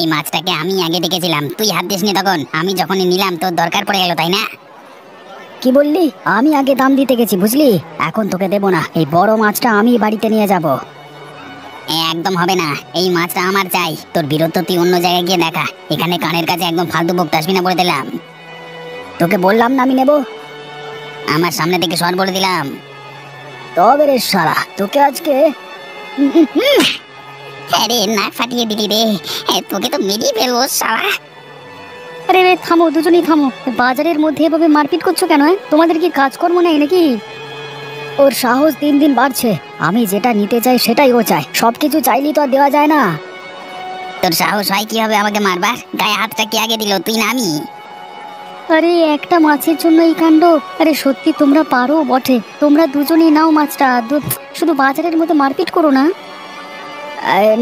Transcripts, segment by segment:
এই মাছটাকে আমি আগে ডেকেছিলাম, তুই হাত দিসনি তখন। আমি যখনই নিলাম তোর দরকার পড়ে গেল, তাই না? কি বললি? আমি আগে দাম দিতে গেছি বুঝলি, এখন তোকে দেবো না। এই বড় মাছটা আমি বাড়িতে নিয়ে যাব। একদম হবে না, এই মাছটা আমার চাই। তোর বিরত তুই অন্য জায়গায় গিয়ে দেখা, এখানে কানের কাছে একদম ফালতু বকতে আসবি না বলে দিলাম। তোকে বললাম না আমি নেব। আমার সামনে থেকে সর বলে দিলাম। তবে রে শালা, তোকে আজকে আরে নাক ফাটিয়ে দিলি রে, তোকে তো মেরেই ফেলবো শালা। আরে রে থামো, দুজনেই থামো। বাজারের মধ্যে এভাবে মারপিট করছো কেন? তোমাদের কি কাজকর্ম নেই নাকি? ওর সাহস দিন দিন বাড়ছে। আমি যেটা নিতে চাই সেটাই ও চায়, সবকিছু চাইলেই তো আর দেওয়া যায় না। তোর সাহস হয় কি হবে আমাকে মারবার? গায়ে হাতটা কে আগে দিল, তুই না আমি? আরে একটা মাছের জন্য এই কাণ্ড? আরে সত্যি তোমরা পারো বটে, তোমরা দুজনেই নাও মাছটা। শুধু বাজারের মধ্যে মারপিট করো না।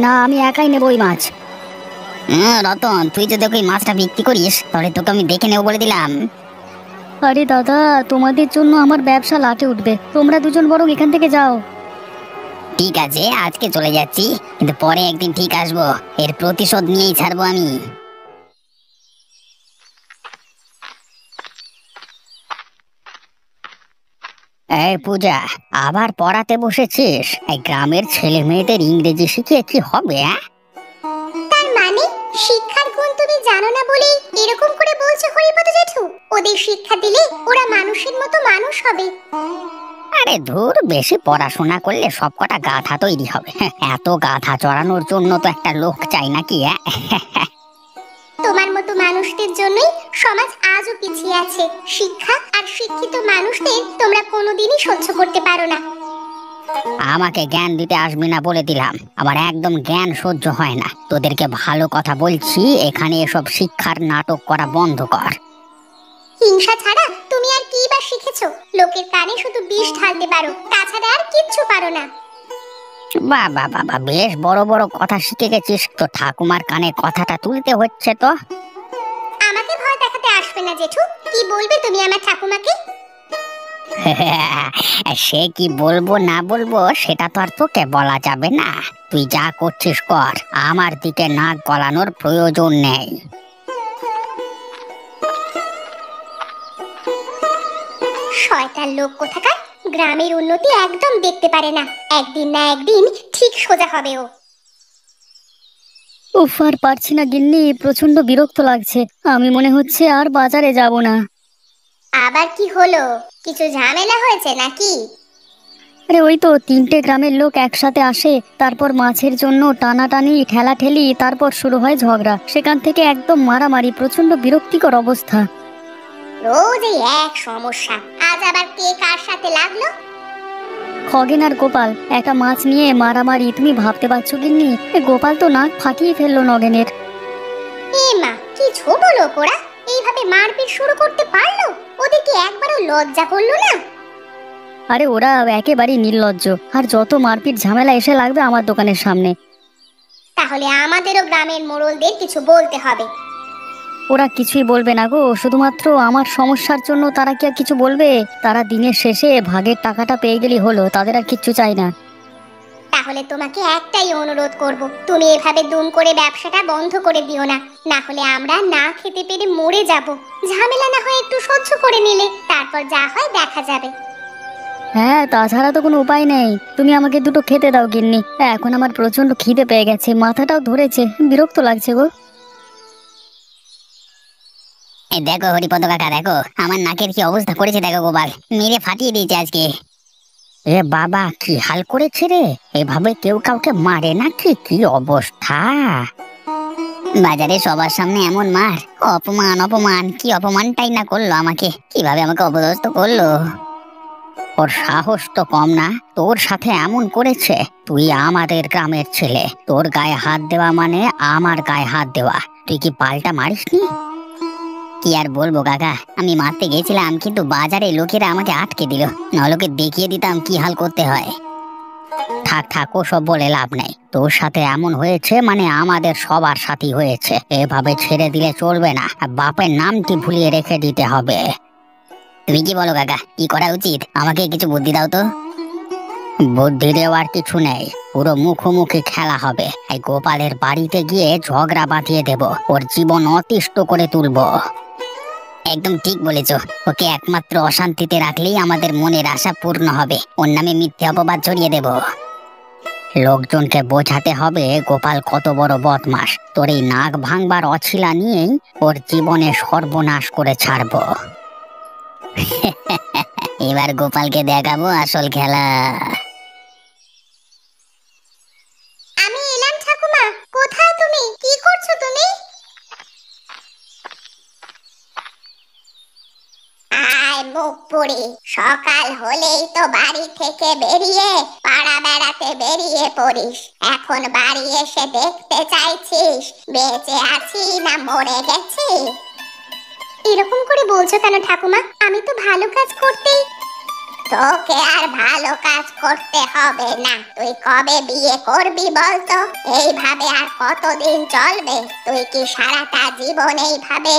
না, আমি একাই নেবো ওই মাছ। রতন, তুই যদি ওই মাছটা বিক্রি করিস তাহলে তোকে আমি দেখে নেবো বলে দিলাম। আরে দাদা, তোমাদের জন্য আমার ব্যবসা লাটে উঠবে, তোমরা দুজন বরং এখান থেকে যাও। ঠিক আছে, আজকে চলে যাচ্ছি, কিন্তু পরে একদিন ঠিক আসবো, এর প্রতিশোধ নিয়েই ছাড়বো আমি। এই পূজা, আবার পড়াতে বসেছিস? এই গ্রামের ছেলে মেয়েদের ইংরেজি শিখিয়ে কি হবে? তার মানে শিক্ষার গুণ তুমি জানো না বলে এরকম করে বলছো হরিপদ জেঠু? ওদের শিক্ষা দিলে ওরা মানুষের মতো মানুষ হবে। আরে ধুর, বেশি পড়াশোনা করলে সব কটা গাধা তৈরি হবে। এত গাধা চড়ানোর জন্য তো একটা লোক চাই নাকি? তোমার মতো মানুষদের জন্যই সমাজ আজও পিছিয়ে আছে। শিক্ষা আর শিক্ষিত মানুষদের তোমরা কোনোদিনই সহ্য করতে পারো না। আমাকে জ্ঞান দিতে আসবি না বলে দিলাম। আমার একদম জ্ঞান সহ্য হয় না। তোদেরকে ভালো কথা বলছি, এখানে এসব শিক্ষার নাটক করা বন্ধ কর। হিংসা ছাড়া তুমি আর কি বা শিখেছো? লোকের কানে শুধু বিষ ঢালতে পারো, তাছাড়া আর কিচ্ছু পারো না। বাবা বাবা, বেশ বড় বড় কথা শিখে গেছিস তো। ঠাকুমার কানে কথাটা তুলতে হচ্ছে তো। আমাকে ভয় দেখাতে আসবে না জেঠু। কি বলবে তুমি আমার ঠাকুমাকে? সে কি বলবো না বলবো সেটা তো আর তোকে বলা যাবে না। তুই যা করছিস কর, আমার দিকে নাক গলানোর প্রয়োজন নেই। শয়তান লোক কোথাকার, গ্রামের উন্নতি একদম দেখতে পারে না। একদিন না একদিন ঠিক সোজা হবে ও। উফ, আর পারছি না গিন্নি, প্রচন্ড বিরক্ত লাগছে। আমি মনে হচ্ছে আর বাজারে যাব না। আবার কি হলো? কিছু ঝামেলা হয়েছে নাকি? আরে ওই তো, 3টে গ্রামের লোক একসাথে আসে, তারপর মাছের জন্য টানাটানি ঠেলাঠেলি, তারপর শুরু হয় ঝগড়া, সেখান থেকে একদম মারামারি, প্রচন্ড বিরক্তিকর অবস্থা। রোজ এই এক সমস্যা, আজ আবার কে কার সাথে লাগলো? খগেন আর গোপাল একটা মাছ নিয়ে মারামারি। তুমি ভাবতে পারছো গিন্নি, গোপাল তো নাক ফাটিয়ে ফেললো নগেনের। এ মা, কি ছোট লোক ওরা, এইভাবে মারপিট শুরু করতে পারলো? ওদের কি একবারও লজ্জা করলো না? আরে ওরা একেবারেই নির্লজ্জ, আর যত মারপিট ঝামেলা এসে লাগবে আমার দোকানের সামনে। তাহলে আমাদেরও গ্রামের মোড়লদের কিছু বলতে হবে। ওরা কিছুই বলবে না গো, শুধুমাত্র আমার সমস্যার জন্য তারা কি আর কিছু বলবে? তারা দিনের শেষে ভাগের টাকাটা পেয়ে গেলেই হলো, তাদের আর কিচ্ছু চাই না। তাহলে তোমাকে একটাই অনুরোধ করব, তুমি এভাবে দুম করে ব্যবসাটা বন্ধ করে দিও না, না হলে আমরা না খেতে পেরে মরে যাব। ঝামেলা না হয় একটু সহ্য করে নিলে, তারপর যা হয় দেখা যাবে। হ্যাঁ, তাছাড়া তো কোনো উপায় নেই। তুমি আমাকে দুটো খেতে দাও গিন্নি, এখন আমার প্রচন্ড খিদে পেয়ে গেছে, মাথাটাও ধরেছে, বিরক্ত লাগছে গো। এই দেখো হরিপদ কাকা, দেখো আমার নাকের কি অবস্থা করেছে, দেখো গোপাল মেরে ফাটিয়ে দিয়েছে আজকে। এ বাবা, কি হাল করেছে রে! এভাবে কেউ কাউকে মারে নাকি? কি অবস্থা! বাজারে সবার সামনে এমন মার! অপমান অপমান, কি অপমানটাই না করলো আমাকে, কিভাবে আমাকে অপদস্থ করলো! ওর সাহস তো কম না, তোর সাথে এমন করেছে। তুই আমাদের গ্রামের ছেলে, তোর গায়ে হাত দেওয়া মানে আমার গায়ে হাত দেওয়া। তুই কি পাল্টা মারিসনি? কি আর বলবো কাকা, আমি মারতে গেছিলাম, কিন্তু বাজারে লোকেরা আমাকে আটকে দিল, নলোকে দেখিয়ে দিতাম কি হাল করতে হয়। থাক থাক, ওসব বলে লাভ নেই। তোর সাথে এমন হয়েছে মানে আমাদের সবার সাথেই হয়েছে, এভাবে ছেড়ে দিলে চলবে না, বাপের নামটি ভুলিয়ে রেখে দিতে হবে। তুমি কি বলো কাকা, কি করা উচিত? আমাকে কিছু বুদ্ধি দাও তো। বুদ্ধি দেওয়ার কিছু নেই, পুরো মুখোমুখি খেলা হবে। এই গোপালের বাড়িতে গিয়ে ঝগড়া বাঁধিয়ে দেব, ওর জীবন অতিষ্ঠ করে তুলবো। একদম ঠিক বলেছো, ওকে একমাত্র অশান্তিতে রাখলেই আমাদের মনের আশা পূর্ণ হবে। ওর নামে মিথ্যে অপবাদ ছড়িয়ে দেব। লোকজনকে বোঝাতে হবে গোপাল কত বড় বদমাস। তোর এই নাক ভাঙবার অছিলা নিয়েই ওর জীবনে সর্বনাশ করে ছাড়বো। এবার গোপালকে দেখাবো আসল খেলা। আমি এলাম ঠাকুমা। কোথায় তুমি? কি করছো তুমি? আয় মুখ পুরি, সকাল হলেই তো বাড়ি থেকে বেরিয়ে পাড়া বেড়াতে বেরিয়ে পড়িস। এখন বাড়ি এসে দেখতে চাইছিস বেঁচে আছি না মরে গেছি। এরকম করে বলছো কেন ঠাকুমা? আমি তো ভালো কাজ করতেই। তোকে আর ভালো কাজ করতে হবে না। তুই কবে বিয়ে করবি বলতো? এইভাবে আর কতদিন চলবে? তুই কি সারাটা জীবন এইভাবে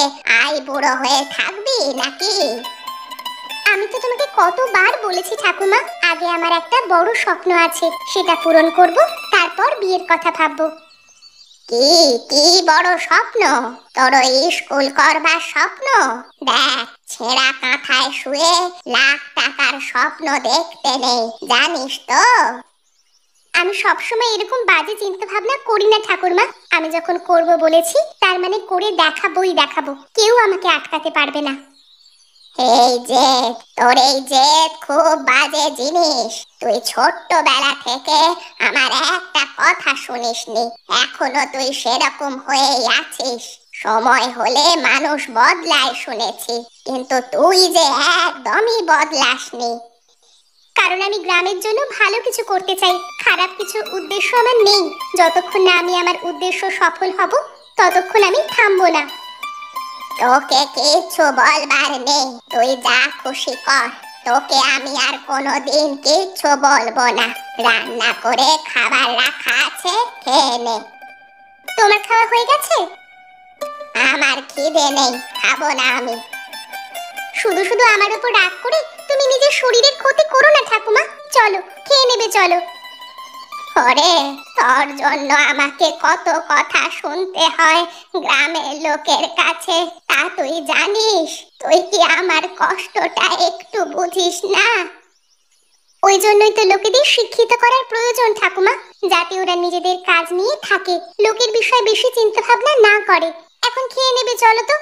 বুড়ো হয়ে থাকবি নাকি? আমি তো তোমাকে কতবার বলেছি ঠাকুমা, আগে আমার একটা বড় স্বপ্ন আছে, সেটা পূরণ করব, তারপর বিয়ের কথা ভাববো। কি কি বড় স্বপ্ন? তোর স্কুল করবার স্বপ্ন? দেখ, ছেঁড়া কাঁথায় শুয়ে লাখ টাকার স্বপ্ন দেখতে নেই, জানিস তো? আমি সবসময় এরকম বাজে চিন্তা ভাবনা করি না ঠাকুরমা। আমি যখন করব বলেছি তার মানে করে দেখাবোই দেখাবো, কেউ আমাকে আটকাতে পারবে না। এই যে তোর এই যে খুব বাজে জিনিস। তুই ছোট্টবেলা থেকে আমার একটা কথা শুনিসনি, এখনো তুই সেরকম হয়েই আছিস। সময় হলে মানুষ বদলায় শুনেছি, কিন্তু তুই যে একদমই বদলাসনি। কারণ আমি গ্রামের জন্য ভালো কিছু করতে চাই, খারাপ কিছু উদ্দেশ্য আমার নেই। যতক্ষণ না আমি আমার উদ্দেশ্য সফল হব ততক্ষণ আমি থামবো না। তোকে কিচ্ছু বলবার নেই, তুই যা খুশি কর। তোকে আমি আর কোনোদিন কিচ্ছু বলবো না। রান্না করে খাবার রাখা আছে, খেয়ে নে। তোমার খাওয়া হয়ে গেছে? আমার খিদে নেই, খাবো না আমি। শুধু শুধু আমার উপর রাগ করে তুমি নিজের শরীরের ক্ষতি করো না ঠাকুমা। চলো খেয়ে নেবে, চলো। ওরে, তোর জন্য আমাকে কত কথা শুনতে হয় গ্রামের লোকের কাছে, তা তুই জানিস? তুই কি আমার কষ্টটা একটু বুঝিস না? ওই জন্যই তো লোকেদের শিক্ষিত করার প্রয়োজন ঠাকুমা, যাতে ওরা নিজেদের কাজ নিয়ে থাকে, লোকের বিষয়ে বেশি চিন্তা ভাবনা না করে। এখন খেয়ে নেবে, চলো তো।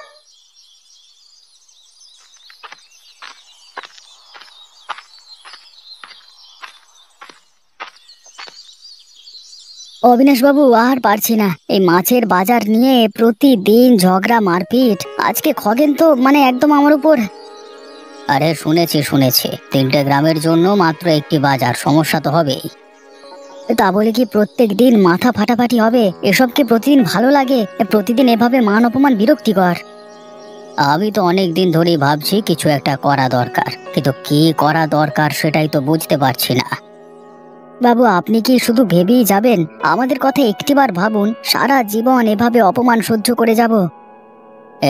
অবিনাশ বাবু, আর পারছি না। এই মাছের বাজার নিয়ে প্রতিদিন ঝগড়া মারপিট। আজকে খগেন তো একদম আমার উপর। আরে শুনেছি শুনেছি, 3টে গ্রামের জন্য মাত্র একটি বাজার, সমস্যা তো হবেই। তা বলে কি প্রত্যেক দিন মাথা ফাটাফাটি হবে? এসব কি প্রতিদিন ভালো লাগে? প্রতিদিন এভাবে মান অপমান বিরক্তিকর। আমি তো অনেক দিন ধরেই ভাবছি কিছু একটা করা দরকার, কিন্তু কি করা দরকার সেটাই তো বুঝতে পারছি না। বাবু, আপনি কি শুধু ভেবেই যাবেন? আমাদের কথা একটিবার ভাবুন। সারা জীবন এভাবে অপমান সহ্য করে যাব?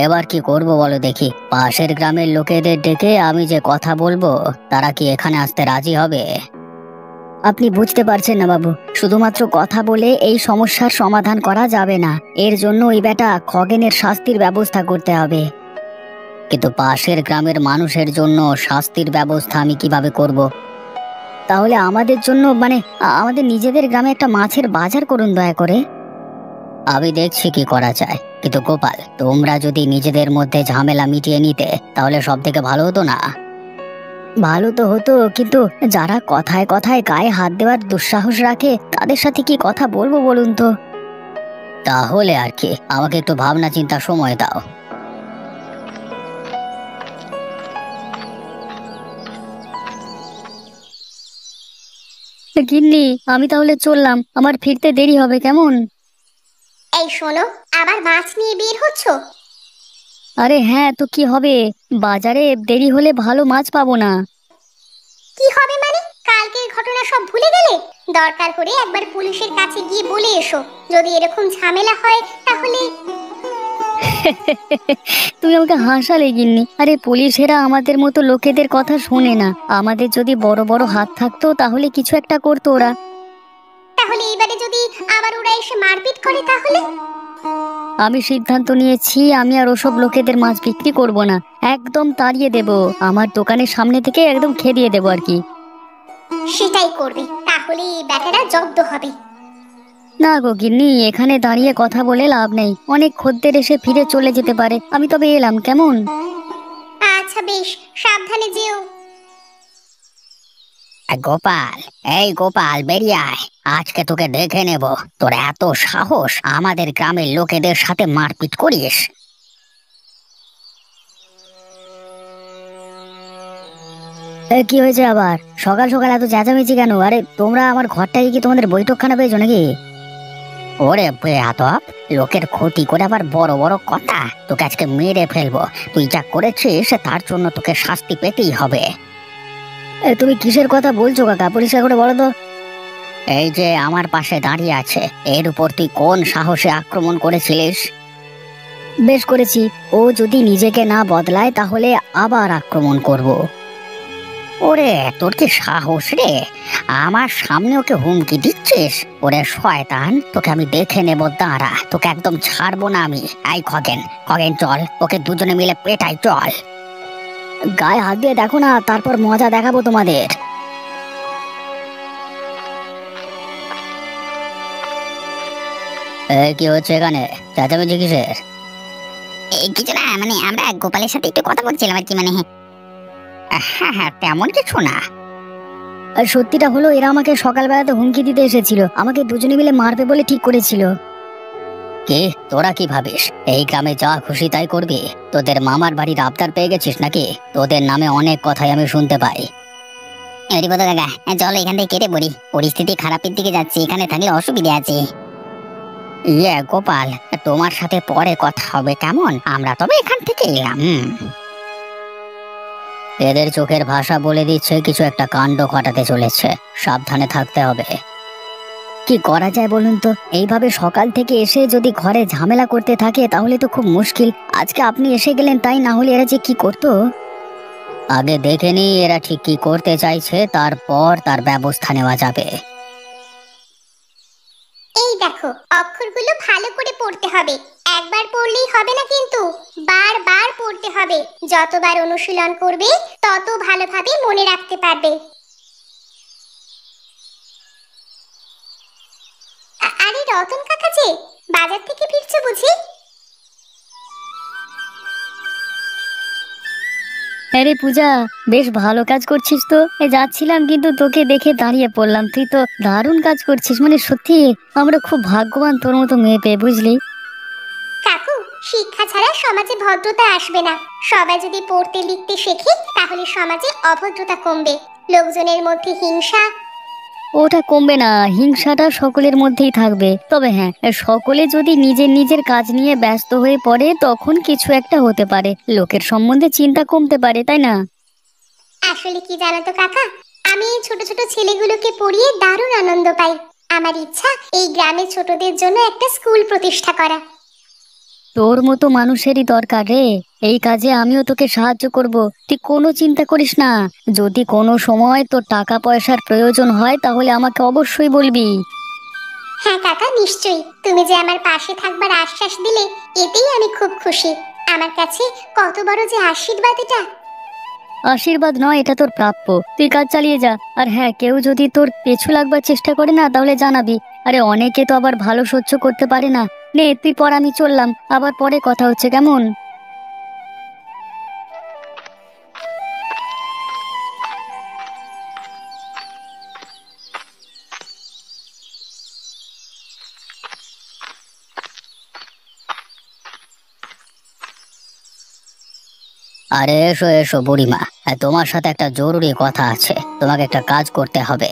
এবার কি করব বলো দেখি? পাশের গ্রামের লোকেদের ডেকে আমি যে কথা বলবো, তারা কি এখানে আসতে রাজি হবে? আপনি বুঝতে পারছেন না বাবু, শুধুমাত্র কথা বলে এই সমস্যার সমাধান করা যাবে না। এর জন্য ওই বেটা খগেনের শাস্তির ব্যবস্থা করতে হবে। কিন্তু পাশের গ্রামের মানুষের জন্য শাস্তির ব্যবস্থা আমি কিভাবে করব? তাহলে আমাদের জন্য আমাদের নিজেদের গ্রামে একটা মাছের বাজার করুন দয়া করে। আমি দেখছি কি করা যায়, কিন্তু গোপাল, তোমরা যদি নিজেদের মধ্যে ঝামেলা মিটিয়ে নিতে তাহলে সব থেকে ভালো হতো না? ভালো তো হতো, কিন্তু যারা কথায় কথায় গায়ে হাত দেওয়ার দুঃসাহস রাখে তাদের সাথে কি কথা বলবো বলুন তো? তাহলে আর কি, আমাকে একটু ভাবনা চিন্তার সময় দাও। গিন্নি, আমি তাহলে চললাম, আমার ফিরতে দেরি হবে কেমন? এই শোনো, আবার মাছ নিয়ে বের হচ্ছো? আরে হ্যাঁ, তো কি হবে? বাজারে দেরি হলে ভালো মাছ পাবো না। কি হবে মানে? কালকের ঘটনা সব ভুলে গেলে? দরকার করে একবার পুলিশের কাছে গিয়ে বলে এসো, যদি এরকম ঝামেলা হয় তাহলে। তুমি আমাকে হাসালে গিন্নি। আরে পুলিশেরা আমাদের মতো লোকেদের কথা শোনে না। আমাদের যদি বড় বড় হাত থাকতো তাহলে কিছু একটা করতো ওরা। তাহলে এবারে যদি আবার ওরা এসে মারপিট করে তাহলে? আমি সিদ্ধান্ত নিয়েছি আমি আর ওসব লোকেদের মাছ বিক্রি করব না, একদম তাড়িয়ে দেব। আমার দোকানের সামনে থেকে একদম খেদিয়ে দেবো আর কি। সেটাই করবে, তাহলে এই ব্যাটারা জব্দ হবে। না গো গিন্নি, এখানে দাঁড়িয়ে কথা বলে লাভ নেই, অনেক খদ্দের এসে ফিরে চলে যেতে পারে। আমি তবে এলাম, কেমন? আচ্ছা বেশ, সাবধানে যেও। গোপাল, এই গোপাল, বেরিয়ে আয়। আজকে তোকে দেখে নেব। তোর এত সাহস, আমাদের গ্রামের লোকেদের সাথে মারপিট করিস? কি হয়েছে আবার? সকাল সকাল এত চেঁচামেচি কেন? আরে তোমরা আমার ঘরটাকে কি তোমাদের বৈঠকখানা পেয়েছো নাকি? ওরে বেয়াদব, লোকের ক্ষতি করে আবার বড় বড় কথা। তোকে আজকে মেরে ফেলবো। তুই যা করেছিস তার জন্য তোকে শাস্তি পেতেই হবে। তুমি কিসের কথা বলছো কাকা? পরিষ্কার করে বলো তো। এই যে আমার পাশে দাঁড়িয়ে আছে, এর উপর তুই কোন সাহসে আক্রমণ করেছিলিস? বেশ করেছি, ও যদি নিজেকে না বদলায় তাহলে আবার আক্রমণ করব। ওরে তোর কি সাহস রে, আমার সামনে ওকে হুমকি দিচ্ছিস? ওরে শয়তান, তোকে আমি দেখে নেব, দাঁড়া, তোকে একদম ছাড়বো না আমি। এই খগেন, খগেন চল, ওকে দুজনে মিলে পেটাই, চল। গায়ে হাত দিয়ে দেখো না, তারপর মজা দেখাবো তোমাদের। কি হচ্ছে এখানে? চেঁচামেচি কিসের? এই কিছু না, মানে আমরা গোপালের সাথে একটু কথা বলছিলাম আর কি, মানে। হ্যাঁ হ্যাঁ, তেমন কিছু না। আর সত্যিটা হলো, এরা আমাকে সকালবেলাতে হুমকি দিতে এসেছিল, আমাকে দুজনে মিলে মারবে বলে ঠিক করেছিল। কি তোরা কি ভাবিস এই গ্রামে যা খুশি তাই করবি? তোদের মামার বাড়ির আবদার পেয়ে গেছিস নাকি? তোদের নামে অনেক কথাই আমি শুনতে পাই। হরিপদ কাকা, চলো এখান থেকে কেটে পড়ি, পরিস্থিতি খারাপের দিকে যাচ্ছে, এখানে থাকলে অসুবিধা আছে। ইয়ে গোপাল, তোমার সাথে পরে কথা হবে কেমন? আমরা তবে এখান থেকে এলাম। এদের চোখের ভাষা বলে দিচ্ছে কিছু একটা কাণ্ড ঘটাতে চলেছে, সাবধানে থাকতে হবে। কি করা যায় বলুন তো? এইভাবে সকাল থেকে এসে যদি ঘরে ঝামেলা করতে থাকে তাহলে তো খুব মুশকিল। আজকে আপনি এসে গেলেন, তাই না হলে এরা যে কি করতো। আগে দেখে নি এরা ঠিক কি করতে চাইছে, তারপর তার ব্যবস্থা নেওয়া যাবে। এই দেখো, অক্ষরগুলো ভালো করে পড়তে হবে। একবার পড়লেই হবে না কিন্তু, বারবার পড়তে হবে। যতবার অনুশীলন করবে তত ভালোভাবে মনে রাখতে পারবে। আরে রতন কাকা যে বাজার থেকে ফিরছে বুঝি? আরে পূজা, বেশ ভালো কাজ করছিস তো। যাচ্ছিলাম কিন্তু তোকে দেখে দাঁড়িয়ে পড়লাম। তুই তো দারুণ কাজ করছিস, মানে সত্যি আমরা খুব ভাগ্যবান তোর মতো মেয়ে পেয়ে, বুঝলি? কাকু, শিক্ষা ছাড়া সমাজে ভদ্রতা আসবে না। সবাই যদি পড়তে লিখতে শেখে তাহলে সমাজে অভদ্রতা কমবে, লোকজনের মধ্যে হিংসা। ওটা কমবে না, হিংসাটা সকলের মধ্যেই থাকবে। তবে হ্যাঁ, সকলে যদি নিজের নিজের কাজ নিয়ে ব্যস্ত হয়ে পড়ে তখন কিছু একটা হতে পারে, লোকের সম্বন্ধে চিন্তা কমতে পারে, তাই না? আসলে কি জানো তো কাকা, আমি এই ছোট ছোট ছেলেগুলোকে পড়িয়ে দারুণ আনন্দ পাই। আমার ইচ্ছা এই গ্রামের ছোটদের জন্য একটা স্কুল প্রতিষ্ঠা করা। তোর মতো মানুষেরই দরকার রে, এই কাজে আমিও তোকে সাহায্য করব। তুই কোনো চিন্তা করিস না, যদি কোনো সময় তোর টাকা পয়সার প্রয়োজন হয় তাহলে আমাকে অবশ্যই বলবি। হ্যাঁ কাকা, নিশ্চয়ই। তুমি যে আমার পাশে থাকবার আশ্বাস দিলে এতেই আমি খুব খুশি। আমার কাছে কত বড় যে আশীর্বাদ এটা। আশীর্বাদ নয়, এটা তোর প্রাপ্য। তুই কাজ চালিয়ে যা। আর হ্যাঁ, কেউ যদি তোর পেছু লাগবার চেষ্টা করে না তাহলে জানাবি। আরে অনেকে তো আবার ভালো সহ্য করতে পারে না। নে তুই পর, আমি চললাম, আবার পরে কথা হচ্ছে, কেমন? আরে এসো এসো বুড়িমা, তোমার সাথে একটা জরুরি কথা আছে, তোমাকে একটা কাজ করতে হবে।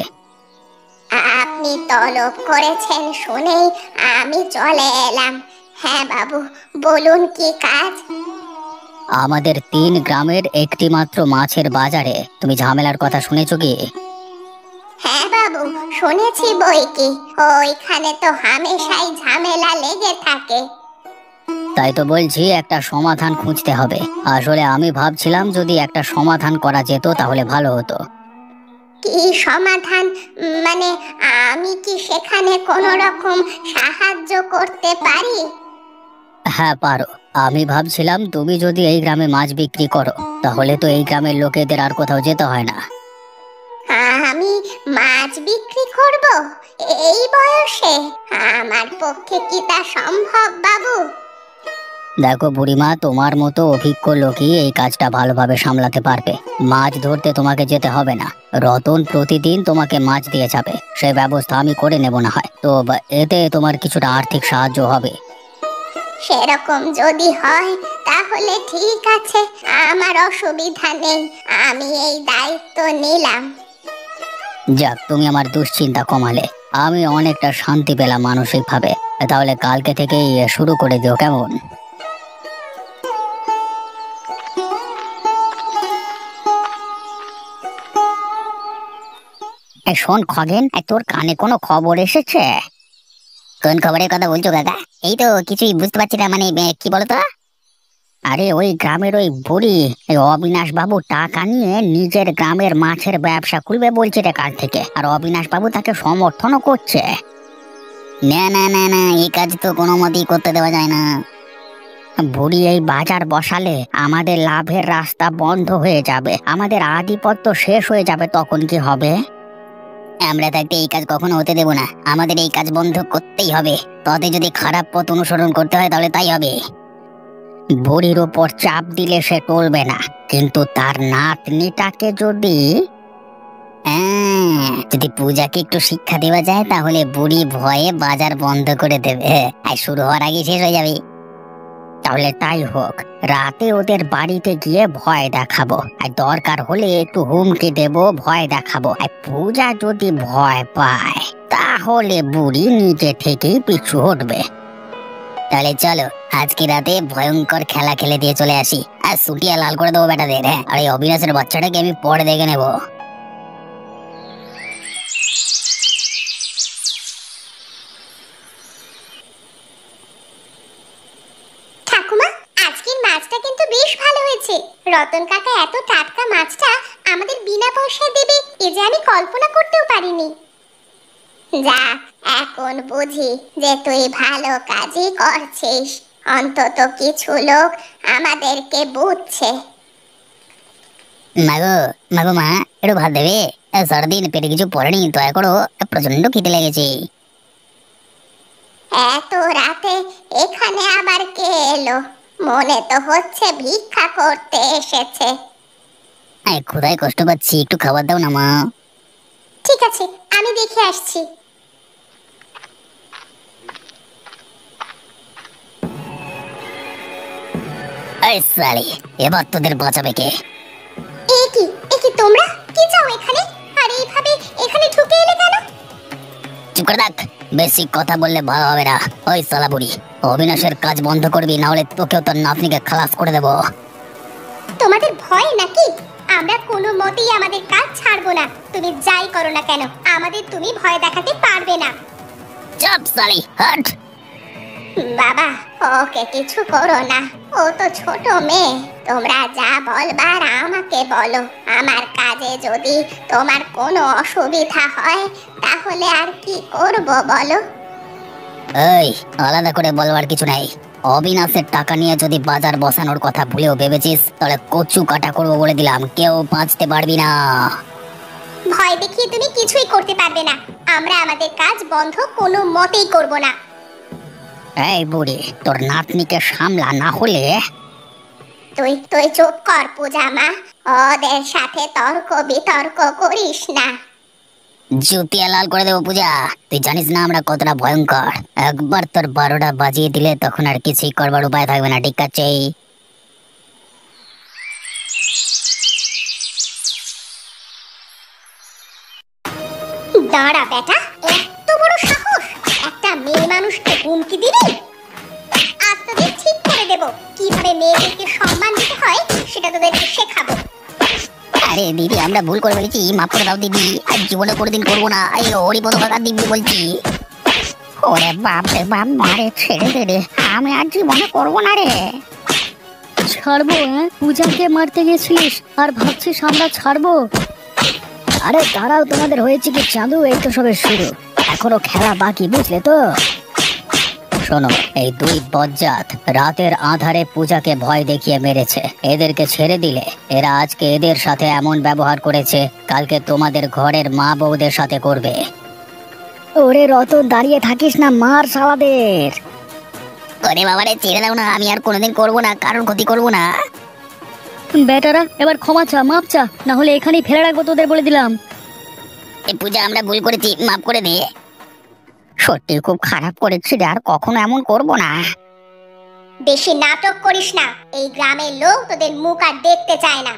আপনি তলব করেছেন শুনেই আমি চলে এলাম। হ্যাঁ বাবু, বলুন কি কাজ? আমাদের 3 গ্রামের একটি মাত্র মাছের বাজারে তুমি ঝামেলার কথা শুনেছো কি? হ্যাঁ বাবু, শুনেছি বই কি। ওইখানে তো হামেশাই ঝামেলা লেগে থাকে। তাই তো বলছি একটা সমাধান খুঁজতে হবে। আসলে আমি ভাবছিলাম যদি একটা সমাধান করা যেত তাহলে ভালো হতো। কি সমাধান? মানে আমি কি সেখানে কোনো রকম সাহায্য করতে পারি? হ্যাঁ পারো। আমি ভাবছিলাম তুমি যদি এই গ্রামে মাছ বিক্রি করো তাহলে তো এই গ্রামের লোকেদের আর কোথাও যেতে হয় না। আমি মাছ বিক্রি করব এই বয়সে? আমার পক্ষে কি তা সম্ভব বাবু? দেখো বুড়িমা, তোমার মতো অভিজ্ঞ লোকই এই কাজটা ভালোভাবে সামলাতে পারবে। মাছ ধরতে তোমাকে যেতে হবে না, রতন প্রতিদিন তোমাকে মাছ দিয়ে যাবে। সেই ব্যবস্থা আমি করে নেব না হয় তো, এতে তোমার কিছুটা আর্থিক সাহায্য হবে। সেরকম যদি হয় তাহলে ঠিক আছে, আমার অসুবিধা নেই, আমি এই দায়িত্ব নিলাম। যাক, তুমি আমার দুশ্চিন্তা কমালে, আমি অনেকটা শান্তি পেলাম মানসিক ভাবে। তাহলে কালকে থেকেই শুরু করে দিও, কেমন? শোন খগেন, তোর কানে কোনো খবর এসেছে? কোন খবরের কথা বলছো কাকা? এই তো কিছুই বুঝতে পারছি না, মানে কি বলতো? আরে ওই গ্রামের ওই বুড়ি অবিনাশ বাবু টাকা নিয়ে নিজের গ্রামের মাছের ব্যবসা খুলবে বলছে রে কাল থেকে, আর অবিনাশ বাবু তাকে সমর্থনও করছে। না না না না, এই কাজ তো কোনো মতেই করতে দেওয়া যায় না। বুড়ি এই বাজার বসালে আমাদের লাভের রাস্তা বন্ধ হয়ে যাবে, আমাদের আধিপত্য শেষ হয়ে যাবে। তখন কি হবে? আমরা থাকতে এই কাজ কখনো হতে দেব না, আমাদের এই কাজ বন্ধ করতেই হবে। তবে যদি খারাপ পথ অনুসরণ করতে হয় তাহলে তাই হবে। বুড়ির ওপর চাপ দিলে সে টলবে না, কিন্তু তার নাতনিটাকে যদি পূজাকে একটু শিক্ষা দেওয়া যায় তাহলে বুড়ি ভয়ে বাজার বন্ধ করে দেবে, আর শুরু হওয়ার আগে শেষ হয়ে যাবে। তাহলে তাই হোক, রাতে ওদের বাড়িতে গিয়ে ভয় দেখাবো, আর দরকার হলে একটু হুমকি দেব, ভয় দেখাবো। আর পূজা যদি ভয় পায় তাহলে বুড়ি নিজে থেকেই পিছু হটবে। তাহলে চলো আজকে রাতে ভয়ঙ্কর খেলা খেলে দিয়ে চলে আসি, আর সুটিয়া লাল করে দেবো বেটাদের। হ্যাঁ, আর এই অবিনাশের বাচ্চাটাকে আমি পরে দেখে নেবো। ঠাকুমা, আজকের মাছটা কিন্তু বেশ ভালো হয়েছে। রতন কাকা এত টাটকা মাছটা আমাদের বিনা পয়সায় দেবে এ যে আমি কল্পনা করতেও পারিনি। যা, এখন বুঝি যে তুই ভালো কাজই করছিস, অন্তত কিছু লোক আমাদেরকে বুঝছে। মাগো মাগো মা, একটু ভাত দেবে? সারাদিন পেটে কিছু পড়েনি, দয়া করো, প্রচন্ড খিদে লেগেছে। এত রাতে এখানে আবার কে এলো? মনে তো হচ্ছে ভিক্ষা করতে এসেছে। ক্ষুধায় কষ্ট পাচ্ছি, একটু খাবার দাও না মা। ঠিক আছে, আমি দেখে আসছি। এই শালি, এবার তোদের বাঁচাবে কে? এ কি তোমরা কি চাও এখানে? আর এইভাবে এখানে ঢুকে এলে কেন? চুপ করে থাক, বেশি কথা বললে ভালো হবে না। ওই শালা বুড়ি, অবিনাশের কাজ বন্ধ করবি, না হলে তোকেও তোর নাতনিকে খালাস করে দেবো। তোমাদের ভয় নাকি? আমরা কোনো মতেই আমাদের কাজ ছাড়বো না, তুমি যাই করো না কেন আমাদের তুমি ভয় দেখাতে পারবে না। চুপ শালি, হট। বাবা, ওকে কিছু করো না, ও তো ছোট মেয়ে। তোমরা যা বলবার আমাকে বলো, আমার কাজে যদি তোমার কোনো অসুবিধা হয় তাহলে আর কি করব বলো? এই, আলাদা করে বলবার কিছু নাই। অবিনাশের টাকা নিয়ে যদি বাজার বসানোর কথা ভুলেও ভেবেছিস তাহলে কচু কাটা করবো বলে দিলাম, কেউ বাঁচতে পারবি না। ভয় দেখিয়ে তুমি কিছুই করতে পারবে না, আমরা আমাদের কাজ বন্ধ কোনো মতেই করব না। এই বুড়ি, তোর নাতনিকে সামলা, না হলে। তুই তুই চুপ কর পূজা মা, ওদের সাথে তর্ক বিতর্ক করিস না। জুতিয়া লাল করে দেবো পূজা, তুই জানিস না আমরা কতটা ভয়ঙ্কর। একবার তোর 12টা বাজিয়ে দিলে তখন আর কিছুই করবার উপায় থাকবে না, ঠিক আছে? দাঁড়া বেটা, এত বড় সাহস, একটা মেয়ে মানুষকে হুমকি দিবি? আজ তোদের ঠিক করে দেব, কিভাবে মেয়েদেরকে সম্মান দিতে হয় সেটা তোদেরকে শেখাবো। আরে দিদি, আমরা ভুল করে ফেলেছি, মাফ করে দাও দিদি, আর জীবনে কোনোদিন করবো না। এই হরিপদ কাকা দিব্যি বলছি। ওরে বাপ রে বাপ, মারে ছেড়ে দে রে, আমি আর জীবনে করবো না রে। ছাড়বো? পূজাকে মারতে গেছিলিস আর ভাবছিস আমরা ছাড়বো? আরে তারাও, তোমাদের হয়েছে কি চাঁদু? এই তো সবে শুরু, এখনো খেলা বাকি, বুঝলে তো? শোনো, এই দুই বজ্জাত রাতের আধারে পূজাকে ভয় দেখিয়ে মেরেছে। এদেরকে ছেড়ে দিলে এরা আজকে এদের সাথে এমন ব্যবহার করেছে, কালকে তোমাদের ঘরের মা বউদের সাথে করবে। ওরে রতন, দাঁড়িয়ে থাকিস না, মার শালাদের। ওরে বাবারে, ছেড়ে দাও না, আমি আর কোনোদিন করবো না, কারণ ক্ষতি করবো না। বেটারা এবার ক্ষমা চা, মাপ চা, না হলে এখানেই ফেলে রাখবো তোদের, বলে দিলাম। এই পূজা, আমরা ভুল করেছি, মাফ করে দে। সত্যি খুব খারাপ করেছি রে, আর কখনো এমন করবো না। বেশি নাটক করিস না, এই গ্রামের লোক তোদের মুখ আর দেখতে চায় না।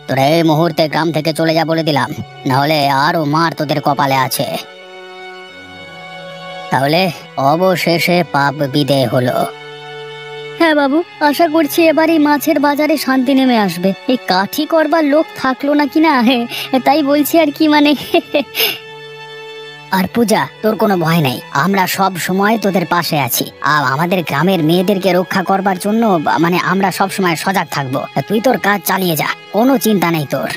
তোরা এই মুহূর্তে গ্রাম থেকে চলে যা বলে দিলাম, না হলে আরো মার তোদের কপালে আছে। তাহলে অবশেষে পাপ বিদেয় হলো। হ্যাঁ বাবু, আশা করছি এবার এই মাছের বাজারে শান্তি নেমে আসবে। এই কাঠি করবার লোক থাকলো না কিনা, তাই বলছি আর কি, মানে। আর পূজা, তোর কোনো ভয় নাই, আমরা সব সময় তোদের পাশে আছি। আর আমাদের গ্রামের মেয়েদেরকে রক্ষা করবার জন্য মানে আমরা সব সময় সজাগ থাকবো। তুই তোর কাজ চালিয়ে যা, কোনো চিন্তা নেই তোর।